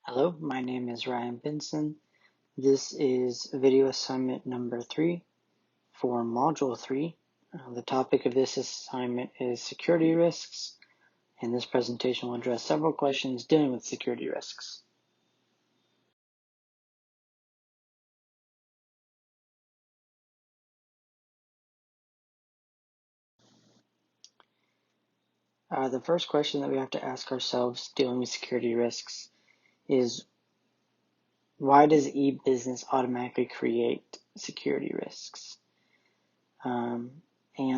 Hello, my name is Ryan Benson. This is video assignment number 3 for module 3. The topic of this assignment is security risks, and this presentation will address several questions dealing with security risks. The first question that we have to ask ourselves dealing with security risks is, why does e-business automatically create security risks? And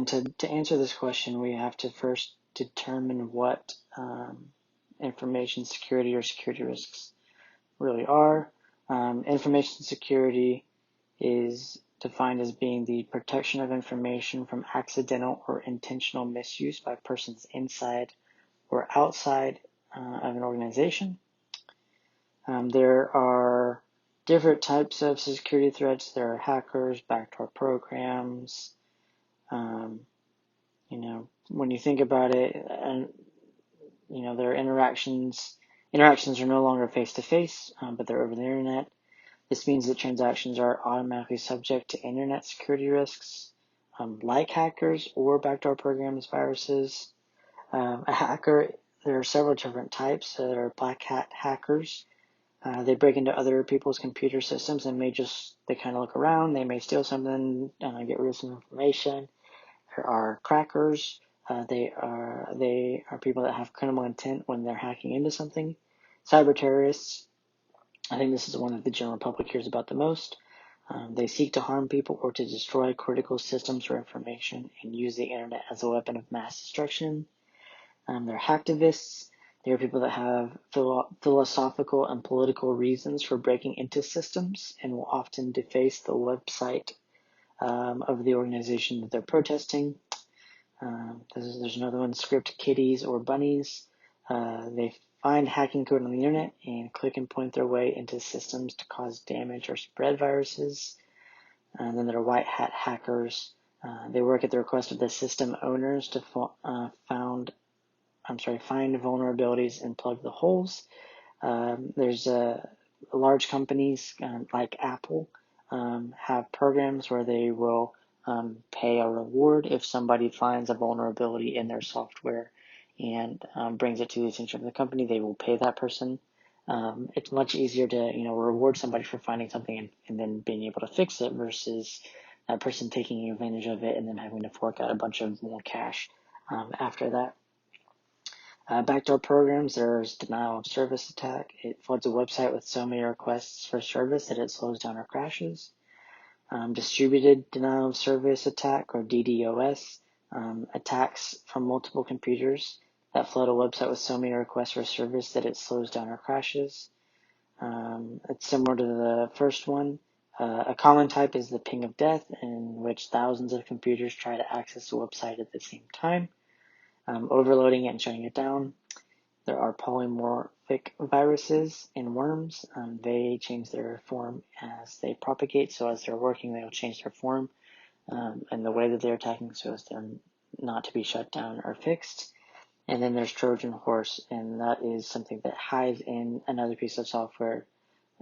to answer this question, we have to first determine what information security or security risks really are. Information security is defined as being the protection of information from accidental or intentional misuse by persons inside or outside of an organization. There are different types of security threats. There are hackers, backdoor programs. When you think about it, and their interactions are no longer face-to-face, but they're over the internet. This means that transactions are automatically subject to internet security risks, like hackers or backdoor programs, viruses. A hacker, there are several different types. There are black hat hackers. They break into other people's computer systems and they kind of look around. They may steal something, get rid of some information. There are crackers. They are people that have criminal intent when they're hacking into something. Cyber terrorists. I think this is the one that the general public hears about the most. They seek to harm people or to destroy critical systems or information and use the internet as a weapon of mass destruction. They're hacktivists. They are people that have philosophical and political reasons for breaking into systems and will often deface the website of the organization that they're protesting. There's another one, script kiddies or bunnies. They find hacking code on the internet and click and point their way into systems to cause damage or spread viruses. And then there are white hat hackers. They work at the request of the system owners to find vulnerabilities and plug the holes. There's large companies like Apple have programs where they will pay a reward if somebody finds a vulnerability in their software and brings it to the attention of the company. They will pay that person. It's much easier to reward somebody for finding something and then being able to fix it versus that person taking advantage of it and then having to fork out a bunch of more cash after that. Backdoor programs, there's denial of service attack. It floods a website with so many requests for service that it slows down or crashes. Distributed denial of service attack, or DDoS, attacks from multiple computers that flood a website with so many requests for service that it slows down or crashes. It's similar to the first one. A common type is the ping of death, in which thousands of computers try to access a website at the same time, overloading it and shutting it down. There are polymorphic viruses and worms. They change their form as they propagate, so as they're working, they'll change their form and the way that they're attacking, so as they're not to be shut down or fixed. And then there's Trojan horse, and that is something that hides in another piece of software,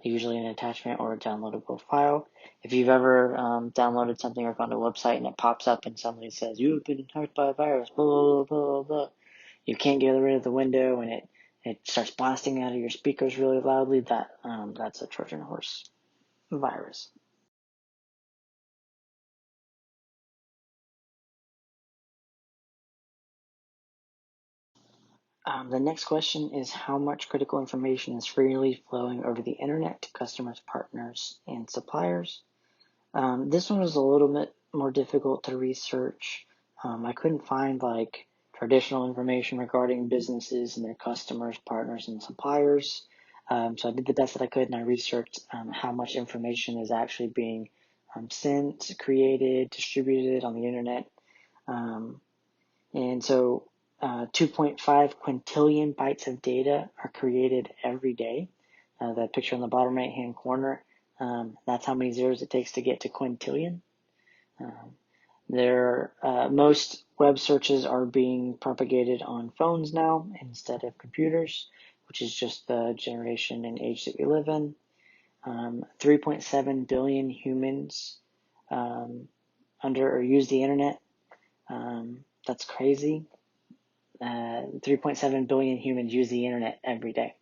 usually an attachment or a downloadable file. If you've ever downloaded something or found a website and it pops up and somebody says, "You have been hacked by a virus," blah, blah, blah, blah, you can't get rid of the window and it starts blasting out of your speakers really loudly, that's a Trojan horse virus. The next question is, how much critical information is freely flowing over the internet to customers, partners, and suppliers? This one was a little bit more difficult to research. I couldn't find traditional information regarding businesses and their customers, partners, and suppliers. So I did the best that I could, and I researched how much information is actually being sent, created, distributed on the internet. And so 2.5 quintillion bytes of data are created every day. That picture on the bottom right-hand corner, that's how many zeros it takes to get to quintillion. Most web searches are being propagated on phones now instead of computers, which is just the generation and age that we live in. 3.7 billion humans under or use the internet. That's crazy. 3.7 billion humans use the internet every day,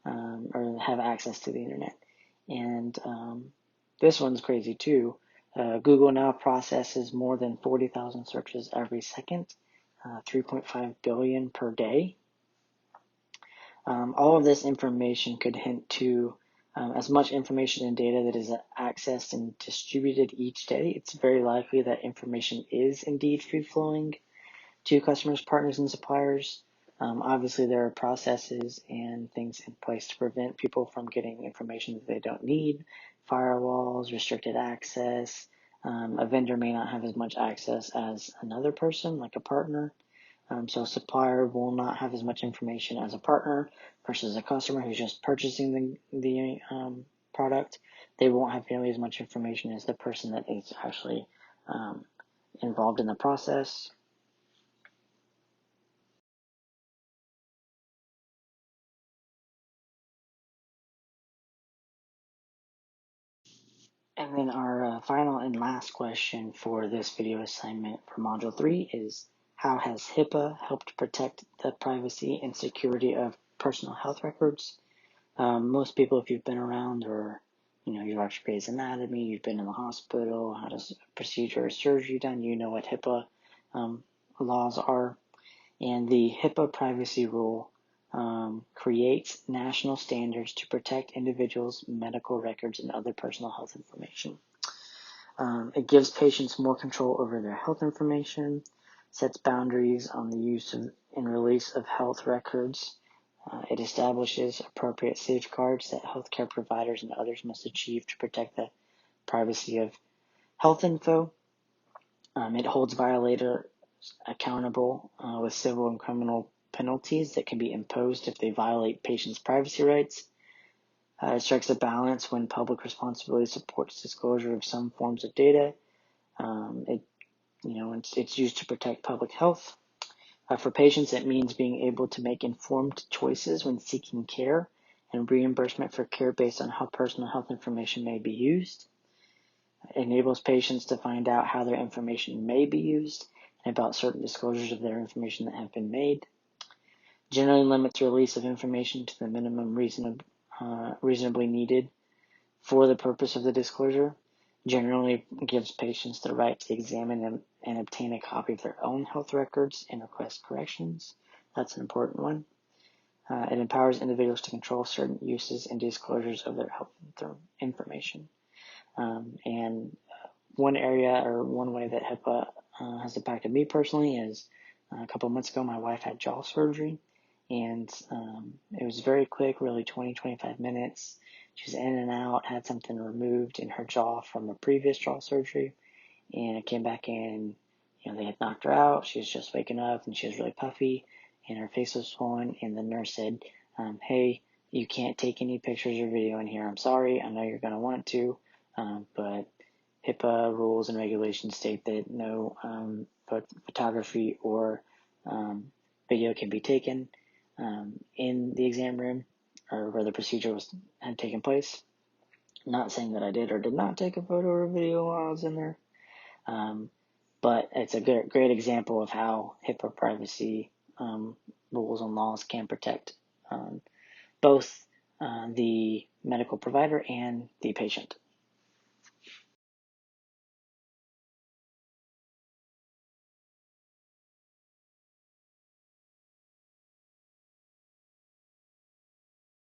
or have access to the internet. And this one's crazy too. Google now processes more than 40,000 searches every second, 3.5 billion per day. All of this information could hint to as much information and data that is accessed and distributed each day. It's very likely that information is indeed free-flowing to customers, partners, and suppliers. Obviously, there are processes and things in place to prevent people from getting information that they don't need, firewalls, restricted access. A vendor may not have as much access as another person, like a partner. So a supplier will not have as much information as a partner versus a customer who's just purchasing the product. They won't have nearly as much information as the person that is actually involved in the process. And then our final and last question for this video assignment for Module 3 is, how has HIPAA helped protect the privacy and security of personal health records? Most people, if you've been around, or you watched Grey's Anatomy, you've been in the hospital, had a procedure or surgery done, you know what HIPAA laws are. And the HIPAA privacy rule creates national standards to protect individuals' medical records and other personal health information. It gives patients more control over their health information, sets boundaries on the use and release of health records. It establishes appropriate safeguards that healthcare providers and others must achieve to protect the privacy of health info. It holds violators accountable with civil and criminal penalties that can be imposed if they violate patients' privacy rights. It strikes a balance when public responsibility supports disclosure of some forms of data. It's used to protect public health. For patients, it means being able to make informed choices when seeking care and reimbursement for care based on how personal health information may be used. It enables patients to find out how their information may be used and about certain disclosures of their information that have been made. Generally limits release of information to the minimum reasonably needed for the purpose of the disclosure. Generally gives patients the right to examine and obtain a copy of their own health records and request corrections. That's an important one. It empowers individuals to control certain uses and disclosures of their health information. And one area or one way that HIPAA has impacted me personally is a couple of months ago, my wife had jaw surgery, and it was very quick, really 20-25 minutes. She was in and out, had something removed in her jaw from a previous jaw surgery, and it came back in. They had knocked her out. She was just waking up, and she was really puffy, and her face was swollen, and the nurse said, hey, you can't take any pictures or video in here. I'm sorry. I know you're going to want to, but HIPAA rules and regulations state that no photography or video can be taken in the exam room or where the procedure had taken place. Not saying that I did or did not take a photo or video while I was in there, but it's a great example of how HIPAA privacy rules and laws can protect both the medical provider and the patient.